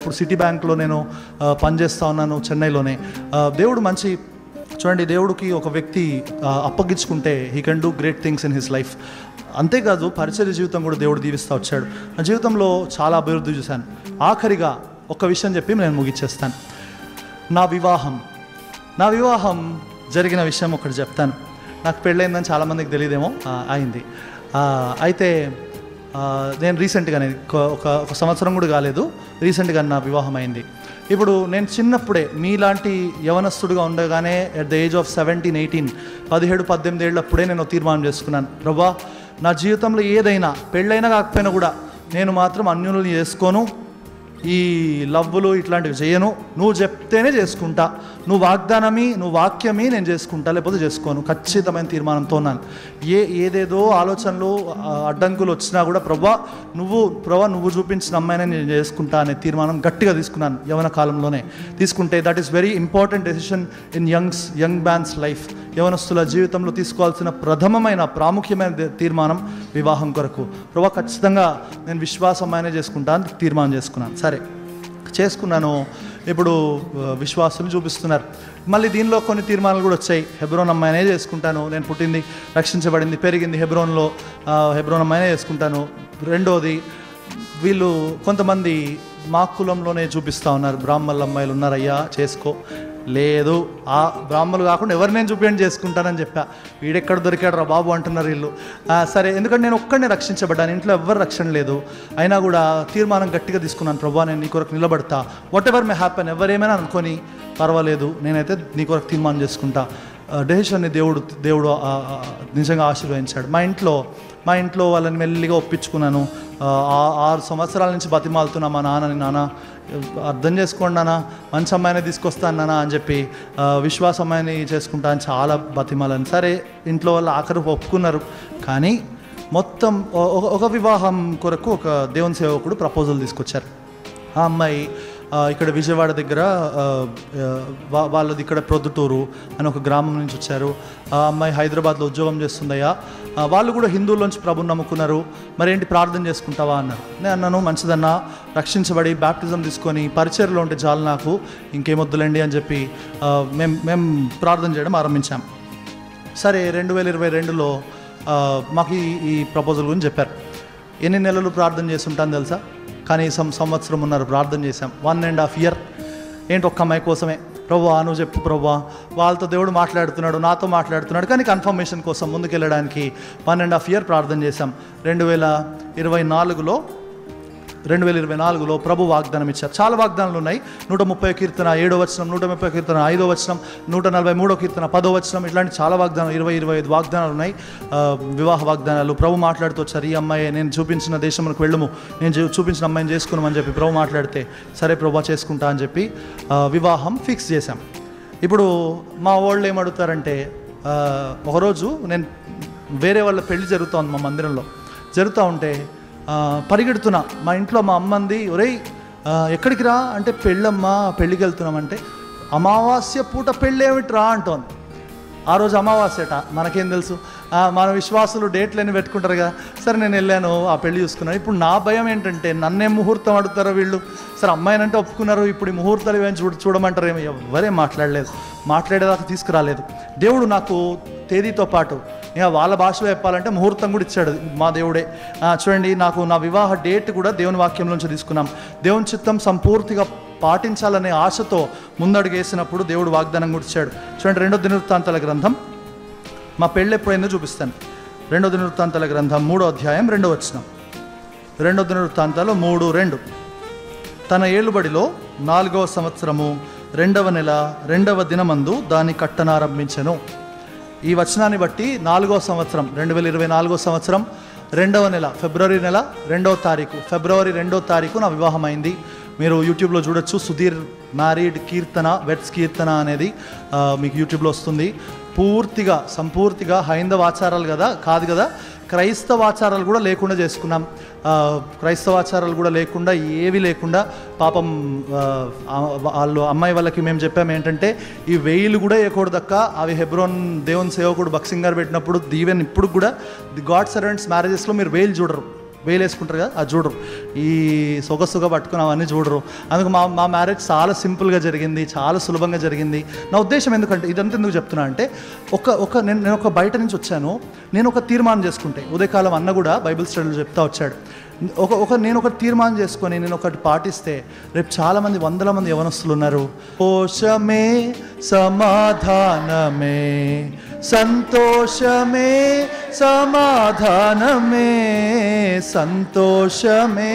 ఇప్పుడు సిటీ బ్యాంక్లో నేను పనిచేస్తూ ఉన్నాను చెన్నైలోనే. దేవుడు మంచి చూడండి, దేవుడికి ఒక వ్యక్తి అప్పగించుకుంటే he can do great things in his life. అంతేకాదు పరిచర్య జీవితం కూడా దేవుడు దీవిస్తూ వచ్చాడు. నా జీవితంలో చాలా అభివృద్ధి చూశాను. ఆఖరిగా ఒక విషయం చెప్పి నేను ముగిచ్చేస్తాను. నా వివాహం జరిగిన విషయం ఒకటి చెప్తాను. నాకు పెళ్ళైందని చాలామందికి తెలియదేమో, అయింది. అయితే నేను రీసెంట్గానే ఒక సంవత్సరం కూడా కాలేదు, రీసెంట్గా నా వివాహం అయింది. ఇప్పుడు నేను చిన్నప్పుడే మీలాంటి యవనస్తుడుగా ఉండగానే ఎట్ ద ఏజ్ ఆఫ్ 17, 18, 17, 18 ఏళ్ళప్పుడే నేను తీర్మానం చేసుకున్నాను, ప్రభా నా జీవితంలో ఏదైనా పెళ్ళైనా కాకపోయినా కూడా నేను మాత్రం అన్యులను చేసుకోను, ఈ లవ్వులు ఇట్లాంటివి చేయను, నువ్వు చెప్తేనే చేసుకుంటా, నువ్వు వాక్యమి నేను చేసుకుంటా, లేకపోతే చేసుకోను. ఖచ్చితమైన తీర్మానంతో ఉన్నాను. ఏదేదో ఆలోచనలు అడ్డంకులు వచ్చినా కూడా ప్రభా నువ్వు చూపించిన అమ్మాయినే నేను చేసుకుంటా అనే తీర్మానం గట్టిగా తీసుకున్నాను యవన కాలంలోనే. తీసుకుంటే that is very important decision in young man's life. యవనస్తుల జీవితంలో తీసుకోవాల్సిన ప్రాముఖ్యమైన తీర్మానం వివాహం కొరకు. ప్రభా ఖచ్చితంగా నేను విశ్వాసం అమ్మాయినే చేసుకుంటా అని తీర్మానం చేసుకున్నాను. సరే చేసుకున్నాను. ఇప్పుడు విశ్వాసులు చూపిస్తున్నారు. మళ్ళీ దీనిలో కొన్ని తీర్మానాలు కూడా వచ్చాయి. హెబ్రోన్ అమ్మాయినే చేసుకుంటాను, నేను పుట్టింది రక్షించబడింది పెరిగింది హెబ్రోన్ అమ్మాయినే చేసుకుంటాను. రెండోది, వీళ్ళు కొంతమంది మా కులంలోనే చూపిస్తూ ఉన్నారు, బ్రాహ్మణుల అమ్మాయిలు ఉన్నారయ్యా చేసుకో. లేదు, ఆ బ్రాహ్మణులు కాకుండా ఎవరు నేను చూపించండి చేసుకుంటానని చెప్పా. వీడెక్కడ దొరికాడు రా బాబు అంటున్నారు వీళ్ళు. సరే, ఎందుకంటే నేను ఒక్కడినే రక్షించబడ్డాను, ఇంట్లో ఎవరు రక్షణ లేదు. అయినా కూడా తీర్మానం గట్టిగా తీసుకున్నాను, ప్రభా నేను నీ కొరకు నిలబడతా, వాట్ ఎవర్ మే హ్యాపెన్, ఎవరేమైనా అనుకొని పర్వాలేదు, నేనైతే నీ కొరకు తీర్మానం చేసుకుంటా. డెసిషన్ని దేవుడు నిజంగా ఆశీర్వదించాడు. మా ఇంట్లో వాళ్ళని మెల్లిగా ఒప్పించుకున్నాను. 6 సంవత్సరాల నుంచి బతిమాలుతున్నా మా నాన్న అర్థం చేసుకోండి నాన్న, మంచి అమ్మాయిని తీసుకొస్తాను నాన్న అని చెప్పి విశ్వాస అమ్మాయిని చేసుకుంటా అని చాలా బతిమాలని. సరే, ఇంట్లో వాళ్ళు ఆఖరు ఒప్పుకున్నారు. కానీ మొత్తం ఒక వివాహం కొరకు ఒక దేవుని సేవకుడు ప్రపోజల్ తీసుకొచ్చారు. ఆ అమ్మాయి ఇక్కడ విజయవాడ దగ్గర వాళ్ళది ఇక్కడ ప్రొద్దుటూరు అని ఒక గ్రామం నుంచి వచ్చారు. ఆ అమ్మాయి హైదరాబాద్లో ఉద్యోగం చేస్తుందయ్యా, వాళ్ళు కూడా హిందువుల్లోంచి ప్రభుని నమ్ముకున్నారు, మరేంటి ప్రార్థన చేసుకుంటావా అన్నారు. నేను అన్నాను, మంచిదన్నా, రక్షించబడి బ్యాప్టిజం తీసుకొని పరిచర్లో ఉంటే చాలు, నాకు ఇంకేమొద్దులేండి అని చెప్పి మేము ప్రార్థన చేయడం ఆరంభించాం. సరే, 2022లో మాకు ఈ ప్రపోజల్ గురించి చెప్పారు. ఎన్ని నెలలు ప్రార్థన చేస్తుంటాను తెలుసా? కనీసం సంవత్సరం ప్రార్థన చేశాం. 1.5 year. ఏంటి ఒక్క అమ్మాయి కోసమే. ప్రభువా నువ్వు చెప్పు ప్రభువా, వాళ్ళతో దేవుడు మాట్లాడుతున్నాడు, నాతో మాట్లాడుతున్నాడు, కానీ కన్ఫర్మేషన్ కోసం ముందుకెళ్ళడానికి 1.5 year ప్రార్థన చేశాం. 2024లో ప్రభు వాగ్దానం ఇచ్చారు. చాలా వాగ్దానాలు ఉన్నాయి. 130 కీర్తన 7వ వచనం, 130 కీర్తన 5వ వచనం, 143 కీర్తన 10వ వచనం, ఇట్లాంటి చాలా వాగ్దానాలు 20-25 వాగ్దానాలు ఉన్నాయి. వివాహ వాగ్దానాలు. ప్రభు మాట్లాడుతూ వచ్చారు, ఈ అమ్మాయి నేను చూపించిన దేశంలోకి వెళ్ళము, నేను చూపించిన అమ్మాయిని చేసుకున్నామని చెప్పి ప్రభు మాట్లాడితే, సరే ప్రభు చేసుకుంటా అని చెప్పి వివాహం ఫిక్స్ చేశాం. ఇప్పుడు మా వాళ్ళు ఏమడుగుతారంటే, ఒకరోజు నేను వేరే వాళ్ళ పెళ్లి జరుగుతోంది, మా మందిరంలో జరుగుతూ ఉంటే పరిగెడుతున్నా. మా ఇంట్లో మా అమ్మంది, ఒరేయ్ ఎక్కడికి రా అంటే, పెళ్ళమ్మా పెళ్ళికి వెళ్తున్నామంటే, అమావాస్య పూట పెళ్ళి ఏమిట్రా అంటోంది. ఆ రోజు అమావాస్యట, మనకేం తెలుసు, మన విశ్వాసులు డేట్లన్నీ పెట్టుకుంటారు కదా. సరే నేను వెళ్ళాను, ఆ పెళ్లి చూసుకున్నాను. ఇప్పుడు నా భయం ఏంటంటే, నన్నేం ముహూర్తం అడుగుతారో వీళ్ళు. సరే అమ్మాయినంటే ఒప్పుకున్నారు, ఇప్పుడు ఈ ముహూర్తాలు ఏమైనా చూడమంటారు ఏమో. ఎవరేం మాట్లాడేదాకా తీసుకురాలేదు. దేవుడు నాకు తేదీతో పాటు ఇక వాళ్ళ భాషలో చెప్పాలంటే ముహూర్తం కూడా ఇచ్చాడు మా దేవుడే. చూడండి, నాకు నా వివాహ డేట్ కూడా దేవుని వాక్యం నుంచి తీసుకున్నాం. దేవుని చిత్తం సంపూర్తిగా పాటించాలనే ఆశతో ముందడుగు వేసినప్పుడు దేవుడు వాగ్దానం కూడా ఇచ్చాడు. చూడండి, 2వ దినవృత్తాంతాల గ్రంథం, మా పెళ్ళి ఎప్పుడైందో చూపిస్తాను. 2వ దినవృత్తాంతాల గ్రంథం 3వ అధ్యాయం 2వ వచనం. 2వ దినవృత్తాంతాలు 3:2. తన ఏలుబడిలో 4వ సంవత్సరము 2వ నెల 2వ దినమందు దాన్ని కట్టనారంభించెను. ఈ వచనాన్ని బట్టి 4వ సంవత్సరం 2024 సంవత్సరం 2వ నెల ఫిబ్రవరి నెల 2వ తారీఖు ఫిబ్రవరి 2వ తారీఖు నా వివాహం అయింది. మీరు యూట్యూబ్లో చూడొచ్చు, సుధీర్ మ్యారీడ్ కీర్తన, వెడ్స్ కీర్తన అనేది మీకు యూట్యూబ్లో వస్తుంది. సంపూర్తిగా హైందవ ఆచారాలు కాదు కదా, క్రైస్తవ ఆచారాలు కూడా లేకుండా చేసుకున్నాం. క్రైస్తవ ఆచారాలు కూడా లేకుండా, ఏవి లేకుండా పాపం అమ్మాయి వాళ్ళకి మేము చెప్పాము ఏంటంటే, ఈ వేయిలు కూడా వేయకూడదక్క, అవి హెబ్రోన్ దేవుని సేవకుడు బక్సింగ్ గారు పెట్టినప్పుడు దీవెన్ ఇప్పుడు కూడా ది గాడ్ సర్వెంట్స్ మ్యారేజెస్లో మీరు వేలు చూడరు. వేలేసుకుంటారు కదా, అది చూడరు. ఈ సొగసుగా పట్టుకుని అవన్నీ చూడరు. అందుకు మా మ్యారేజ్ చాలా సింపుల్గా జరిగింది, చాలా సులభంగా జరిగింది. నా ఉద్దేశం ఎందుకంటే ఇదంతా ఎందుకు చెప్తున్నా అంటే నేను ఒక బయట నుంచి వచ్చాను. నేను ఒక తీర్మానం చేసుకుంటే, ఉదయకాలం అన్న కూడా బైబిల్ స్టడీలో చెప్తా వచ్చాడు, నేను ఒక తీర్మానం చేసుకొని నేను ఒకటి పాటిస్తే రేపు చాలామంది, వందల మంది యవనస్తులు ఉన్నారు. సంతోషమే సమాధానమే, సంతోషమే సమాధానమే, సంతోషమే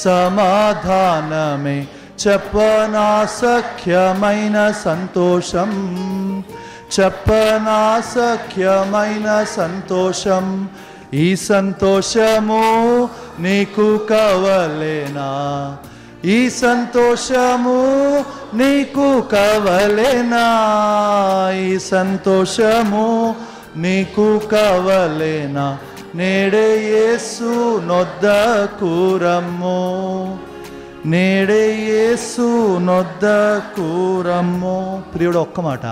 సమాధానమే, చెప్పనా సఖ్యమైన సంతోషం, చెప్పనా సఖ్యమైన సంతోషం. ఈ సంతోషము నీకు కావలేనా, ఈ సంతోషము నీకు కావలేనా, ఈ సంతోషము నీకు కావలేనా, నేడే యేసు నొద్దకు రమ్ము, నేడే యేసు నొద్దకు రమ్ము. ప్రియుడు, ఒక్క మాట,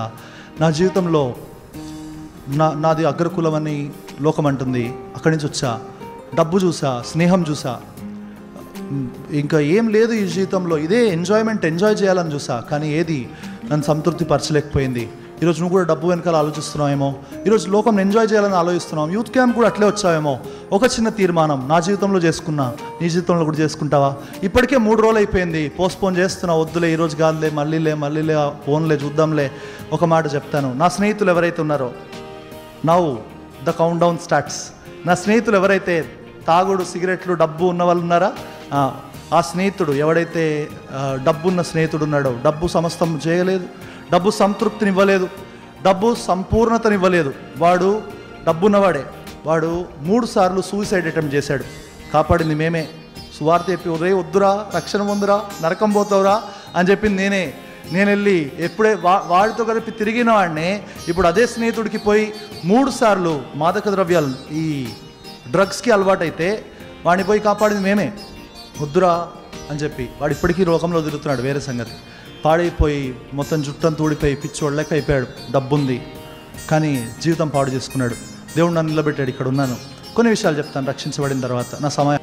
నా జీవితంలో నాది అగ్రకులం అని లోకం అంటుంది, అక్కడి నుంచి వచ్చా. డబ్బు చూసా, స్నేహం చూసా, ఇంకా ఏం లేదు ఈ జీవితంలో, ఇదే ఎంజాయ్ చేయాలని చూసా. కానీ ఏది నన్ను సంతృప్తి పరచలేకపోయింది. ఈరోజు నువ్వు కూడా డబ్బు వెనకాల ఆలోచిస్తున్నావేమో, ఈరోజు లోకం ఎంజాయ్ చేయాలని ఆలోచిస్తున్నావు. యూత్ క్యాంప్ కూడా అట్లే వచ్చావేమో. ఒక చిన్న తీర్మానం నా జీవితంలో చేసుకున్నా, నీ జీవితంలో కూడా చేసుకుంటావా? ఇప్పటికే 3 రోజులు అయిపోయింది, పోస్ట్పోన్ చేస్తున్నా. వద్దులే, ఈరోజు కాదులే, మళ్ళీలే ఫోన్లే చూద్దాంలే. ఒక మాట చెప్తాను, నా స్నేహితులు ఎవరైతే ఉన్నారో, now the count down starts. నా స్నేహితులు ఎవరైతే తాగుడు, సిగరెట్లు, డబ్బు ఉన్న వాళ్ళు ఉన్నారా, ఆ స్నేహితుడు ఎవడైతే డబ్బున్న స్నేహితుడు ఉన్నాడో, డబ్బు సమస్తం చేయలేదు, డబ్బు సంతృప్తినివ్వలేదు, డబ్బు సంపూర్ణతనివ్వలేదు, వాడు డబ్బున్నవాడే. వాడు 3 సార్లు సూసైడ్ అటెంప్ట్ చేశాడు. కాపాడింది మేమే. సువార్త చెప్పి, ఒరే వద్దురా, రక్షణ పొందురా, నరకం పోతావురా అని చెప్పింది నేనే. నేను వెళ్ళి ఎప్పుడే వాడితో కలిపి తిరిగిన వాడినే ఇప్పుడు అదే స్నేహితుడికి పోయి 3 సార్లు మాదక ద్రవ్యాలు, ఈ డ్రగ్స్కి అలవాటైతే వాడిని పోయి కాపాడింది మేమే. వద్దురా అని చెప్పి వాడు ఇప్పటికీ లోకంలో తిరుగుతున్నాడు, వేరే సంగతి. పాడైపోయి మొత్తం జుట్టంతా ఊడిపోయి పిచ్చోళ్ళకి అయిపోయాడు. డబ్బుంది కానీ జీవితం పాడు చేసుకున్నాడు. దేవుడు నన్ను నిలబెట్టాడు, ఇక్కడ ఉన్నాను. కొన్ని విషయాలు చెప్తాను రక్షించబడిన తర్వాత. నా సమయం